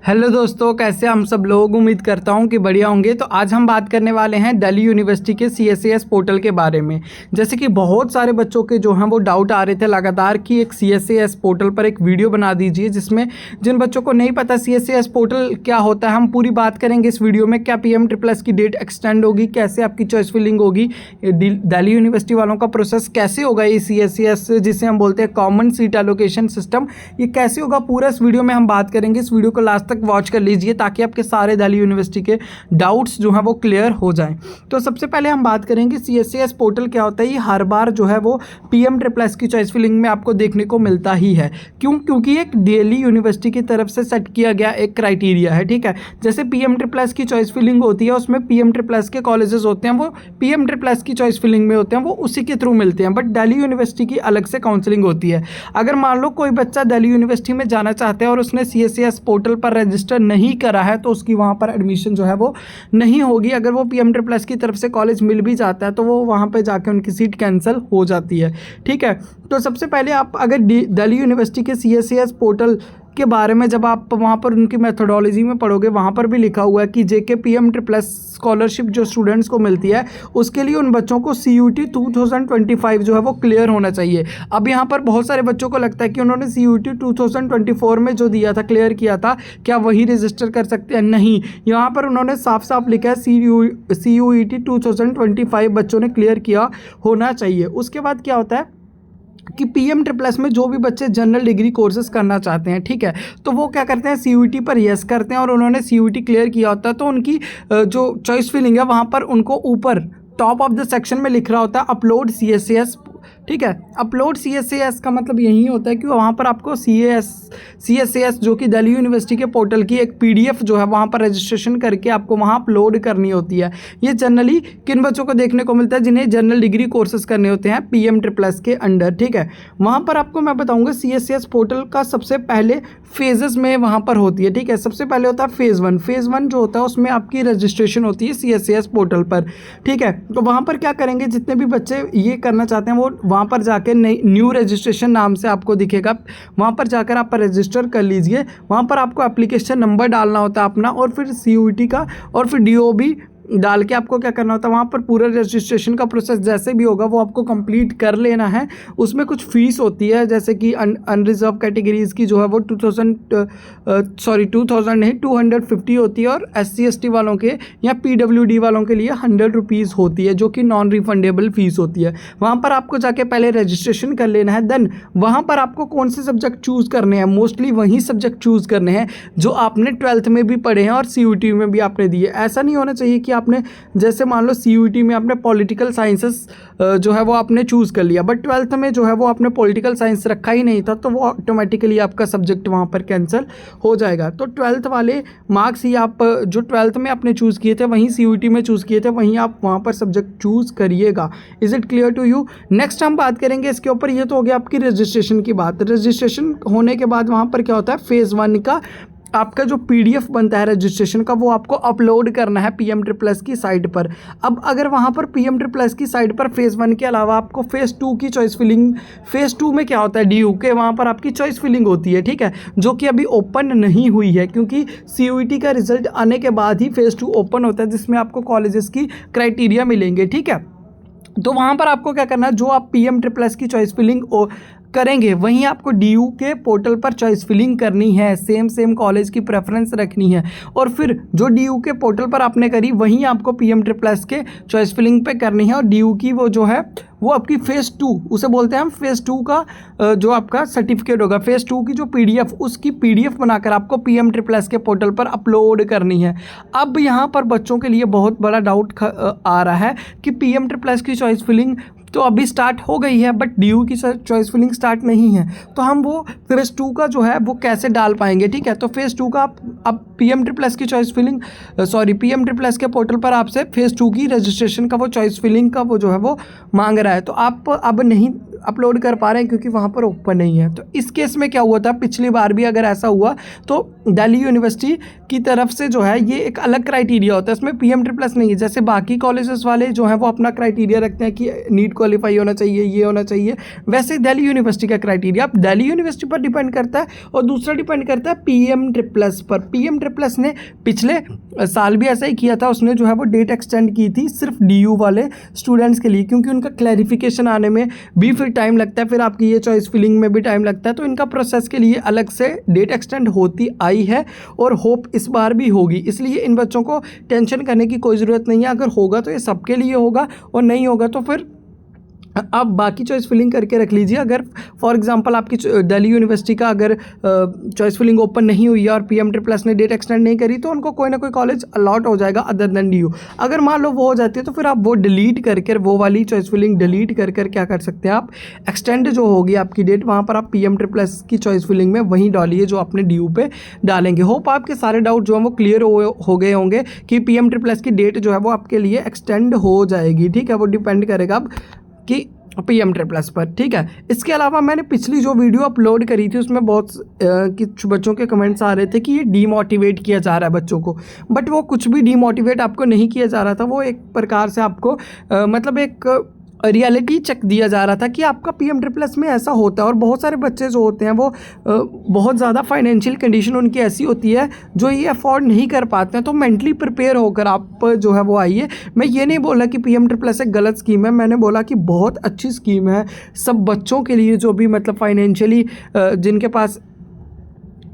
Hello दोस्तों, कैसे हम सब लोग। उम्मीद करता हूं कि बढ़िया होंगे। तो आज हम बात करने वाले हैं दिल्ली यूनिवर्सिटी के CSAS पोर्टल के बारे में। जैसे कि बहुत सारे बच्चों के जो हैं वो डाउट आ रहे थे लगातार कि एक CSAS पोर्टल पर एक वीडियो बना दीजिए, जिसमें जिन बच्चों को नहीं पता CSAS पोर्टल क्या होता है, हम पूरी बात करेंगे इस वीडियो में। क्या PM++ की डेट एक्सटेंड होगी, कैसे आपकी चॉइस फिलिंग होगी, दिल्ली यूनिवर्सिटी वालों का प्रोसेस कैसे होगा, ये CSAS जिसे हम बोलते हैं कॉमन सीट एलोकेशन सिस्टम, ये कैसे होगा, पूरा इस वीडियो में हम बात करेंगे। इस वीडियो को लास्ट तक वॉच कर लीजिए ताकि आपके सारे दिल्ली यूनिवर्सिटी के डाउट्स जो हैं वो क्लियर हो जाएं। तो सबसे पहले हम बात करेंगे CSAS पोर्टल क्या होता है। ये हर बार जो है वो PM++ की चॉइस फिलिंग में आपको देखने को मिलता ही है। क्योंकि एक दिल्ली यूनिवर्सिटी की तरफ से सेट किया गया एक क्राइटेरिया है, ठीक है। जैसे PM++ की चॉइस फिलिंग होती है, उसमें PM++ के कॉलेजेस होते हैं, वो PM++ की चॉइस फिलिंग में होते हैं, वो उसी के थ्रू मिलते हैं। बट दिल्ली यूनिवर्सिटी की अलग से काउंसलिंग होती है। अगर मान लो कोई बच्चा दिल्ली यूनिवर्सिटी में जाना चाहता है और उसने CSAS पोर्टल पर रजिस्टर नहीं करा है, तो उसकी वहाँ पर एडमिशन जो है वो नहीं होगी। अगर वो PM++ की तरफ से कॉलेज मिल भी जाता है तो वो वहाँ पे जाके उनकी सीट कैंसिल हो जाती है, ठीक है। तो सबसे पहले आप अगर दिल्ली यूनिवर्सिटी के CSAS पोर्टल के बारे में जब आप वहाँ पर उनकी मेथोडोलॉजी में पढ़ोगे, वहाँ पर भी लिखा हुआ है कि JK PM++ स्कॉलरशिप जो स्टूडेंट्स को मिलती है, उसके लिए उन बच्चों को CUET 2025 जो है वो क्लियर होना चाहिए। अब यहाँ पर बहुत सारे बच्चों को लगता है कि उन्होंने CUET 2024 में जो दिया था, क्लियर किया था, क्या वही रजिस्टर कर सकते हैं? नहीं, यहाँ पर उन्होंने साफ साफ लिखा है CUET 2025 बच्चों ने क्लियर किया होना चाहिए। उसके बाद क्या होता है कि PM++ में जो भी बच्चे जनरल डिग्री कोर्सेज करना चाहते हैं, ठीक है, तो वो क्या करते हैं, CUET पर यस करते हैं और उन्होंने CUET क्लियर किया होता है, तो उनकी जो चॉइस फिलिंग है वहाँ पर उनको ऊपर टॉप ऑफ द सेक्शन में लिख रहा होता है अपलोड CSAS, ठीक है। अपलोड CSAS का मतलब यही होता है कि वहाँ पर आपको CSAS जो कि दिल्ली यूनिवर्सिटी के पोर्टल की एक PDF जो है वहाँ पर रजिस्ट्रेशन करके आपको वहाँ अपलोड करनी होती है। ये जनरली किन बच्चों को देखने को मिलता है, जिन्हें जनरल डिग्री कोर्सेज करने होते हैं PM++ के अंडर, ठीक है। वहाँ पर आपको मैं बताऊँगा CSAS पोर्टल का सबसे पहले फेजेस में वहाँ पर होती है, ठीक है। सबसे पहले होता है फेज़ 1 जो होता है उसमें आपकी रजिस्ट्रेशन होती है CSAS पोर्टल पर, ठीक है। तो वहाँ पर क्या करेंगे, जितने भी बच्चे ये करना चाहते हैं वो वहाँ पर जाकर न्यू रजिस्ट्रेशन नाम से आपको दिखेगा, वहाँ पर जाकर आप रजिस्टर कर लीजिए। वहाँ पर आपको एप्लीकेशन नंबर डालना होता है अपना, और फिर CUET का, और फिर DOB डाल के आपको क्या करना होता है, वहाँ पर पूरा रजिस्ट्रेशन का प्रोसेस जैसे भी होगा वो आपको कंप्लीट कर लेना है। उसमें कुछ फ़ीस होती है, जैसे कि अनरिजर्व कैटेगरीज़ की जो है वो 2000 नहीं 250 होती है, और SC/ST वालों के या PWD वालों के लिए 100 रुपीज़ होती है, जो कि नॉन रिफंडेबल फ़ीस होती है। वहाँ पर आपको जाके पहले रजिस्ट्रेशन कर लेना है। देन वहाँ पर आपको कौन से सब्जेक्ट चूज़ करने हैं, मोस्टली वही सब्जेक्ट चूज़ करने हैं जो आपने 12th में भी पढ़े हैं और CUET में भी आपने दिए। ऐसा नहीं होना चाहिए कि आपने जैसे मान लो CUET में आपने पॉलिटिकल साइंसेस जो है वो आपने चूज़ कर लिया, बट 12th में जो है वो आपने पॉलिटिकल साइंस रखा ही नहीं था, तो वो ऑटोमेटिकली आपका सब्जेक्ट वहाँ पर कैंसिल हो जाएगा। तो 12th वाले मार्क्स ही आप जो 12th में आपने चूज़ किए थे वहीं CUET में चूज़ किए थे, वहीं आप वहाँ पर सब्जेक्ट चूज़ करिएगा। Is it clear to you? Next हम बात करेंगे इसके ऊपर। ये तो हो गया आपकी रजिस्ट्रेशन की बात। रजिस्ट्रेशन होने के बाद वहाँ पर क्या होता है, फेज़ 1 का आपका जो PDF बनता है रजिस्ट्रेशन का, वो आपको अपलोड करना है PM++ की साइट पर। अब अगर वहाँ पर PM++ की साइट पर फेज़ 1 के अलावा आपको फेज़ 2 की चॉइस फिलिंग, फेज़ 2 में क्या होता है, DU के वहाँ पर आपकी चॉइस फिलिंग होती है, ठीक है, जो कि अभी ओपन नहीं हुई है, क्योंकि CUET का रिजल्ट आने के बाद ही फेज़ 2 ओपन होता है, जिसमें आपको कॉलेजेस की क्राइटेरिया मिलेंगे, ठीक है। तो वहाँ पर आपको क्या करना है, जो आप PM++ की चॉइस फिलिंग करेंगे वहीं आपको DU के पोर्टल पर चॉइस फिलिंग करनी है, सेम कॉलेज की प्रेफरेंस रखनी है, और फिर जो DU के पोर्टल पर आपने करी वहीं आपको PM++ के चॉइस फिलिंग पे करनी है। और DU की वो जो है वो आपकी फेज़ 2 उसे बोलते हैं हम, फेज़ 2 का जो आपका सर्टिफिकेट होगा, फेज़ 2 की जो PDF, उसकी PDF बनाकर आपको PM++ के पोर्टल पर अपलोड करनी है। अब यहाँ पर बच्चों के लिए बहुत बड़ा डाउट आ रहा है कि PM++ की चॉइस फिलिंग तो अभी स्टार्ट हो गई है, बट DU की चॉइस फिलिंग स्टार्ट नहीं है, तो हम वो फेज़ 2 का जो है वो कैसे डाल पाएंगे, ठीक है। तो फेज़ 2 का अब PM++ की चॉइस फिलिंग PM++ के पोर्टल पर आपसे फेज़ 2 की रजिस्ट्रेशन का वो चॉइस फिलिंग का वो जो है वो मांग रहा है, तो आप अब नहीं अपलोड कर पा रहे हैं क्योंकि वहाँ पर ओपन नहीं है। तो इस केस में क्या हुआ था, पिछली बार भी अगर ऐसा हुआ तो दिल्ली यूनिवर्सिटी की तरफ से जो है ये एक अलग क्राइटेरिया होता है, इसमें PM++ नहीं है। जैसे बाकी कॉलेजेस वाले जो हैं वो अपना क्राइटेरिया रखते हैं कि नीट क्वालिफाई होना चाहिए, ये होना चाहिए, वैसे दिल्ली यूनिवर्सिटी का क्राइटेरिया अब दिल्ली यूनिवर्सिटी पर डिपेंड करता है और दूसरा डिपेंड करता है PM++ पर। PM++ ने पिछले साल भी ऐसा ही किया था, उसने जो है वो डेट एक्सटेंड की थी सिर्फ DU वाले स्टूडेंट्स के लिए, क्योंकि उनका क्लैरिफिकेशन आने में भी फिर टाइम लगता है, फिर आपकी ये चॉइस फिलिंग में भी टाइम लगता है, तो इनका प्रोसेस के लिए अलग से डेट एक्सटेंड होती आई है और होप इस बार भी होगी। इसलिए इन बच्चों को टेंशन करने की कोई ज़रूरत नहीं है, अगर होगा तो ये सबके लिए होगा और नहीं होगा तो फिर आप बाकी चॉइस फिलिंग करके रख लीजिए। अगर फॉर एग्जांपल आपकी दिल्ली यूनिवर्सिटी का अगर चॉइस फिलिंग ओपन नहीं हुई है और PM++ ने डेट एक्सटेंड नहीं करी तो उनको कोई ना कोई कॉलेज अलॉट हो जाएगा अदर देन DU। अगर मान लो वो हो जाती है तो फिर आप वो डिलीट करके, वो वाली चॉइस फिलिंग डिलीट कर क्या कर सकते हैं आप, एक्सटेंड जो होगी आपकी डेट वहाँ पर आप PM++ की चॉइस फिलिंग में वहीं डालिए जो आपने DU पे डालेंगे। होप आपके सारे डाउट जो है वो क्लियर हो गए होंगे कि PM++ की डेट जो है वो आपके लिए एक्सटेंड हो जाएगी। ठीक है, वो डिपेंड करेगा अब कि PM++ पर। ठीक है, इसके अलावा मैंने पिछली जो वीडियो अपलोड करी थी उसमें बहुत कुछ बच्चों के कमेंट्स आ रहे थे कि ये डीमोटिवेट किया जा रहा है बच्चों को, बट वो कुछ भी डीमोटिवेट आपको नहीं किया जा रहा था। वो एक प्रकार से आपको मतलब एक रियलिटी चेक दिया जा रहा था कि आपका PM++ में ऐसा होता है। और बहुत सारे बच्चे जो होते हैं वो बहुत ज़्यादा फाइनेंशियल कंडीशन उनकी ऐसी होती है जो ये अफोर्ड नहीं कर पाते हैं, तो मेंटली प्रिपेयर होकर आप जो है वो आइए। मैं ये नहीं बोला कि PM++ एक गलत स्कीम है, मैंने बोला कि बहुत अच्छी स्कीम है सब बच्चों के लिए जो भी मतलब फाइनेंशियली जिनके पास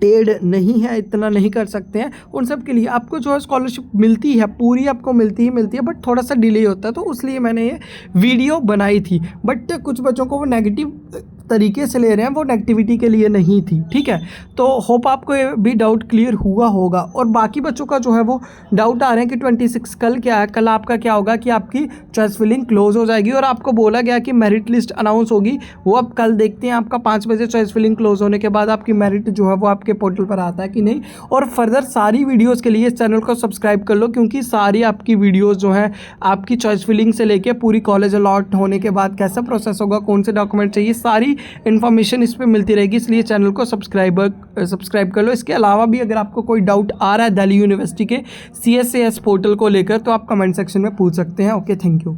एड नहीं है, इतना नहीं कर सकते हैं, उन सब के लिए आपको जो है स्कॉलरशिप मिलती है, पूरी आपको मिलती है, बट थोड़ा सा डिले होता है, तो इसलिए मैंने ये वीडियो बनाई थी। बट कुछ बच्चों को वो नेगेटिव तरीके से ले रहे हैं, वो नेगेटिविटी के लिए नहीं थी। ठीक है, तो होप आपको ये भी डाउट क्लियर हुआ होगा। और बाकी बच्चों का जो है वो डाउट आ रहे हैं कि 26 कल क्या है, कल आपका क्या होगा कि आपकी चॉइस फिलिंग क्लोज हो जाएगी और आपको बोला गया कि मेरिट लिस्ट अनाउंस होगी, वो अब कल देखते हैं। आपका 5 बजे चॉइस फिलिंग क्लोज होने के बाद आपकी मेरिट जो है वो आपके पोर्टल पर आता है कि नहीं। और फर्दर सारी वीडियोज़ के लिए इस चैनल को सब्सक्राइब कर लो, क्योंकि सारी आपकी वीडियोज़ जो है आपकी चॉइस फिलिंग से लेके पूरी कॉलेज अलॉट होने के बाद कैसा प्रोसेस होगा, कौन से डॉक्यूमेंट चाहिए, सारी इन्फॉर्मेशन इस पे मिलती रहेगी। इसलिए चैनल को सब्सक्राइब कर लो। इसके अलावा भी अगर आपको कोई डाउट आ रहा है दिल्ली यूनिवर्सिटी के CSAS पोर्टल को लेकर तो आप कमेंट सेक्शन में पूछ सकते हैं। Okay, thank you.